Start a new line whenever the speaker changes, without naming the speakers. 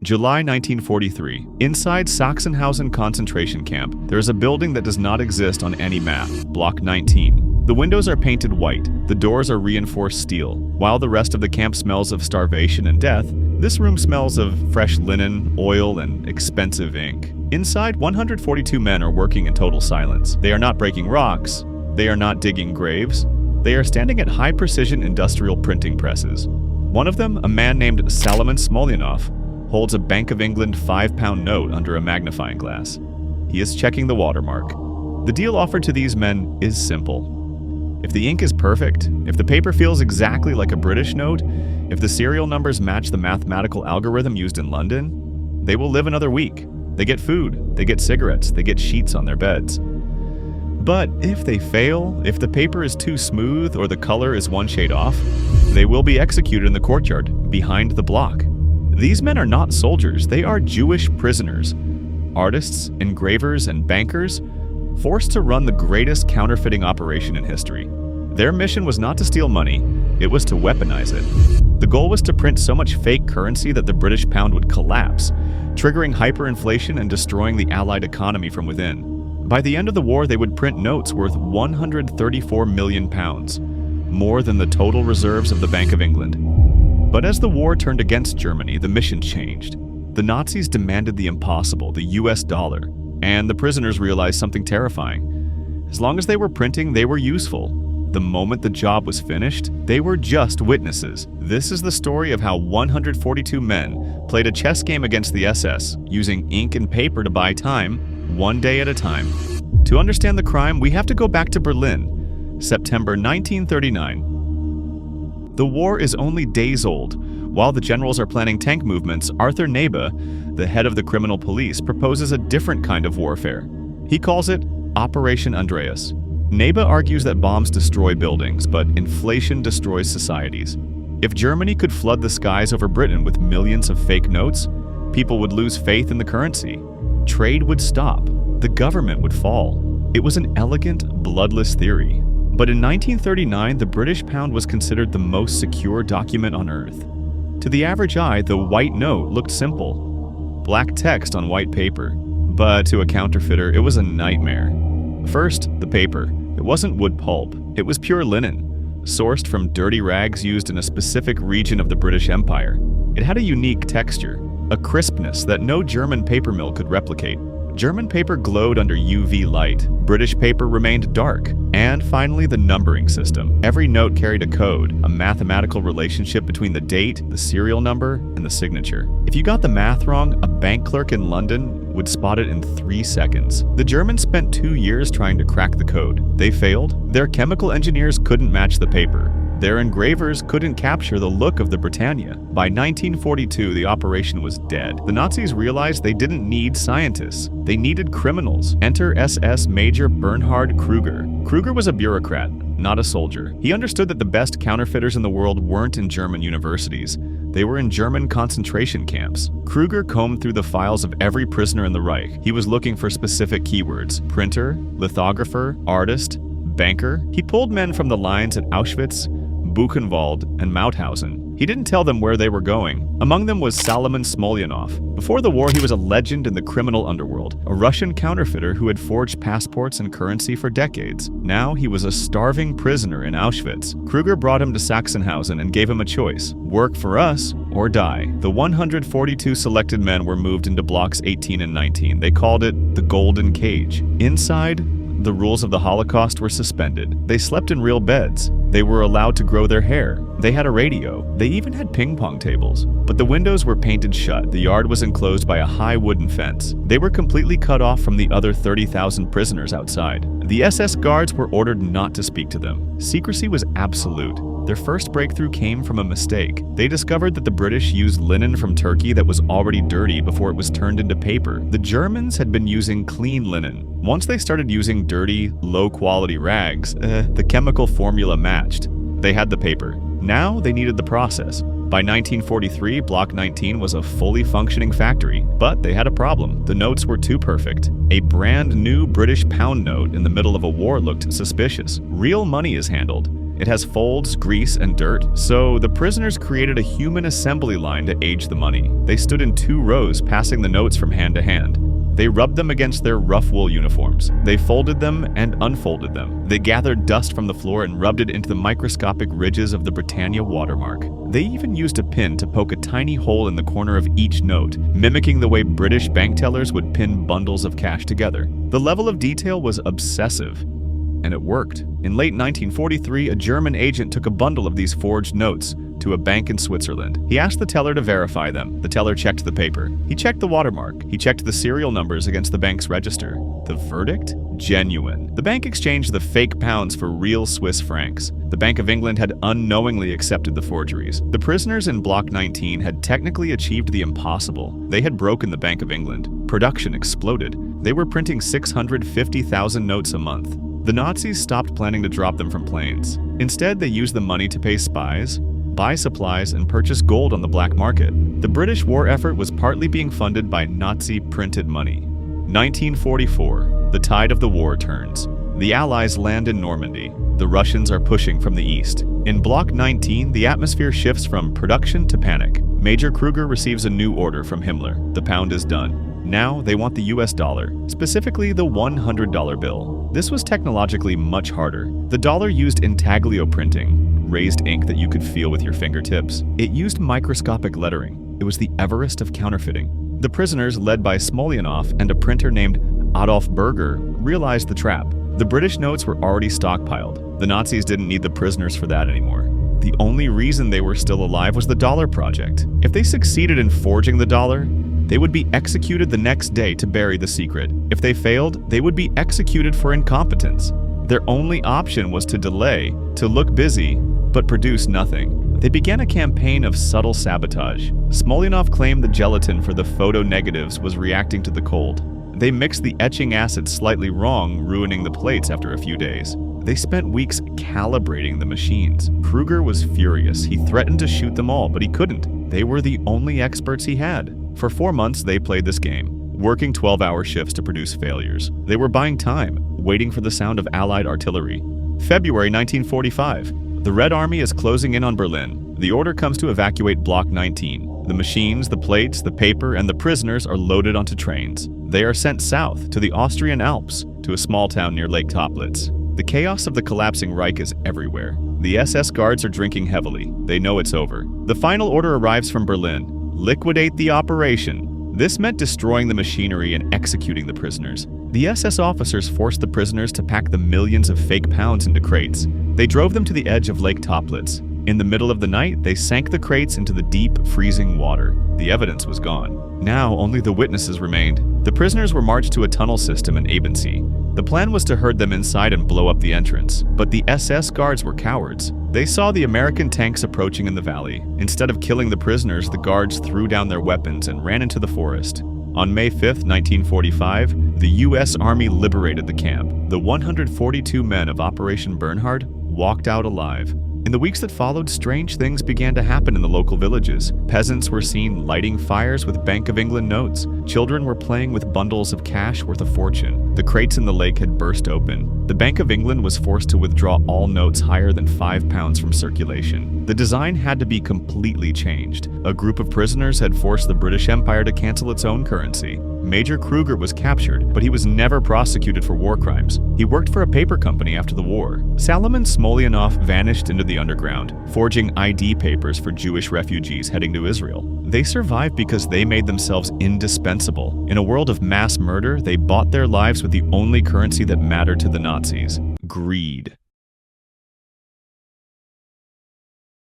July 1943. Inside Sachsenhausen concentration camp, there is a building that does not exist on any map, Block 19. The windows are painted white, the doors are reinforced steel. While the rest of the camp smells of starvation and death, this room smells of fresh linen, oil, and expensive ink. Inside, 142 men are working in total silence. They are not breaking rocks, they are not digging graves, they are standing at high-precision industrial printing presses. One of them, a man named Salomon Smolyanov, holds a Bank of England £5 note under a magnifying glass. He is checking the watermark. The deal offered to these men is simple. If the ink is perfect, if the paper feels exactly like a British note, if the serial numbers match the mathematical algorithm used in London, they will live another week. They get food, they get cigarettes, they get sheets on their beds. But if they fail, if the paper is too smooth or the color is one shade off, they will be executed in the courtyard, behind the block. These men are not soldiers, they are Jewish prisoners. Artists, engravers, and bankers, forced to run the greatest counterfeiting operation in history. Their mission was not to steal money, it was to weaponize it. The goal was to print so much fake currency that the British pound would collapse, triggering hyperinflation and destroying the Allied economy from within. By the end of the war, they would print notes worth £134 million, more than the total reserves of the Bank of England. But as the war turned against Germany, the mission changed. The Nazis demanded the impossible, the US dollar, and the prisoners realized something terrifying. As long as they were printing, they were useful. The moment the job was finished, they were just witnesses. This is the story of how 142 men played a chess game against the SS, using ink and paper to buy time, one day at a time. To understand the crime, we have to go back to Berlin, September 1939. The war is only days old. While the generals are planning tank movements, Arthur Nebe, the head of the criminal police, proposes a different kind of warfare. He calls it Operation Andreas. Nebe argues that bombs destroy buildings, but inflation destroys societies. If Germany could flood the skies over Britain with millions of fake notes, people would lose faith in the currency. Trade would stop. The government would fall. It was an elegant, bloodless theory. But in 1939, the British pound was considered the most secure document on Earth. To the average eye, the white note looked simple. Black text on white paper. But to a counterfeiter, it was a nightmare. First, the paper. It wasn't wood pulp. It was pure linen, sourced from dirty rags used in a specific region of the British Empire. It had a unique texture, a crispness that no German paper mill could replicate. German paper glowed under UV light. British paper remained dark. And finally, the numbering system. Every note carried a code, a mathematical relationship between the date, the serial number, and the signature. If you got the math wrong, a bank clerk in London would spot it in 3 seconds. The Germans spent 2 years trying to crack the code. They failed. Their chemical engineers couldn't match the paper. Their engravers couldn't capture the look of the Britannia. By 1942, the operation was dead. The Nazis realized they didn't need scientists. They needed criminals. Enter SS Major Bernhard Kruger. Kruger was a bureaucrat, not a soldier. He understood that the best counterfeiters in the world weren't in German universities. They were in German concentration camps. Kruger combed through the files of every prisoner in the Reich. He was looking for specific keywords: printer, lithographer, artist, banker. He pulled men from the lines at Auschwitz, Buchenwald, and Mauthausen. He didn't tell them where they were going. Among them was Salomon Smolyanov. Before the war, he was a legend in the criminal underworld, a Russian counterfeiter who had forged passports and currency for decades. Now he was a starving prisoner in Auschwitz. Kruger brought him to Sachsenhausen and gave him a choice: work for us or die. The 142 selected men were moved into blocks 18 and 19. They called it the Golden Cage. Inside, the rules of the Holocaust were suspended. They slept in real beds. They were allowed to grow their hair. They had a radio. They even had ping pong tables. But the windows were painted shut. The yard was enclosed by a high wooden fence. They were completely cut off from the other 30,000 prisoners outside. The SS guards were ordered not to speak to them. Secrecy was absolute. Their first breakthrough came from a mistake. They discovered that the British used linen from Turkey that was already dirty before it was turned into paper. The Germans had been using clean linen. Once they started using dirty, low-quality rags, the chemical formula matched. They had the paper. Now they needed the process. By 1943, Block 19 was a fully functioning factory, but they had a problem. The notes were too perfect. A brand new British pound note in the middle of a war looked suspicious. Real money is handled. It has folds, grease, and dirt, so the prisoners created a human assembly line to age the money. They stood in 2 rows, passing the notes from hand to hand. They rubbed them against their rough wool uniforms. They folded them and unfolded them. They gathered dust from the floor and rubbed it into the microscopic ridges of the Britannia watermark. They even used a pin to poke a tiny hole in the corner of each note, mimicking the way British bank tellers would pin bundles of cash together. The level of detail was obsessive, and it worked. In late 1943, a German agent took a bundle of these forged notes to a bank in Switzerland. He asked the teller to verify them. The teller checked the paper. He checked the watermark. He checked the serial numbers against the bank's register. The verdict? Genuine. The bank exchanged the fake pounds for real Swiss francs. The Bank of England had unknowingly accepted the forgeries. The prisoners in Block 19 had technically achieved the impossible. They had broken the Bank of England. Production exploded. They were printing 650,000 notes a month. The Nazis stopped planning to drop them from planes. Instead, they used the money to pay spies, buy supplies, and purchase gold on the black market. The British war effort was partly being funded by Nazi printed money. 1944. The tide of the war turns. The Allies land in Normandy. The Russians are pushing from the east. In Block 19, the atmosphere shifts from production to panic. Major Kruger receives a new order from Himmler. The pound is done. Now they want the US dollar, specifically the $100 bill. This was technologically much harder. The dollar used intaglio printing, raised ink that you could feel with your fingertips. It used microscopic lettering. It was the Everest of counterfeiting. The prisoners, led by Smolyanov and a printer named Adolf Berger, realized the trap. The British notes were already stockpiled. The Nazis didn't need the prisoners for that anymore. The only reason they were still alive was the Dollar Project. If they succeeded in forging the dollar, they would be executed the next day to bury the secret. If they failed, they would be executed for incompetence. Their only option was to delay, to look busy, but produce nothing. They began a campaign of subtle sabotage. Smolyanov claimed the gelatin for the photo negatives was reacting to the cold. They mixed the etching acid slightly wrong, ruining the plates after a few days. They spent weeks calibrating the machines. Kruger was furious. He threatened to shoot them all, but he couldn't. They were the only experts he had. For 4 months, they played this game, working 12-hour shifts to produce failures. They were buying time, waiting for the sound of Allied artillery. February 1945. The Red Army is closing in on Berlin. The order comes to evacuate Block 19. The machines, the plates, the paper, and the prisoners are loaded onto trains. They are sent south to the Austrian Alps, to a small town near Lake Toplitz. The chaos of the collapsing Reich is everywhere. The SS guards are drinking heavily. They know it's over. The final order arrives from Berlin. Liquidate the operation. This meant destroying the machinery and executing the prisoners. The SS officers forced the prisoners to pack the millions of fake pounds into crates. They drove them to the edge of Lake Toplitz. In the middle of the night, they sank the crates into the deep, freezing water. The evidence was gone. Now only the witnesses remained. The prisoners were marched to a tunnel system in Abensee. The plan was to herd them inside and blow up the entrance, but the SS guards were cowards. They saw the American tanks approaching in the valley. Instead of killing the prisoners, the guards threw down their weapons and ran into the forest. On May 5, 1945, the U.S. Army liberated the camp. The 142 men of Operation Bernhard walked out alive. In the weeks that followed, strange things began to happen in the local villages. Peasants were seen lighting fires with Bank of England notes. Children were playing with bundles of cash worth a fortune. The crates in the lake had burst open. The Bank of England was forced to withdraw all notes higher than £5 from circulation. The design had to be completely changed. A group of prisoners had forced the British Empire to cancel its own currency. Major Kruger was captured, but he was never prosecuted for war crimes. He worked for a paper company after the war. Salomon Smolyanov vanished into the underground, forging ID papers for Jewish refugees heading to Israel. They survived because they made themselves indispensable. In a world of mass murder, they bought their lives with the only currency that mattered to the Nazis: greed.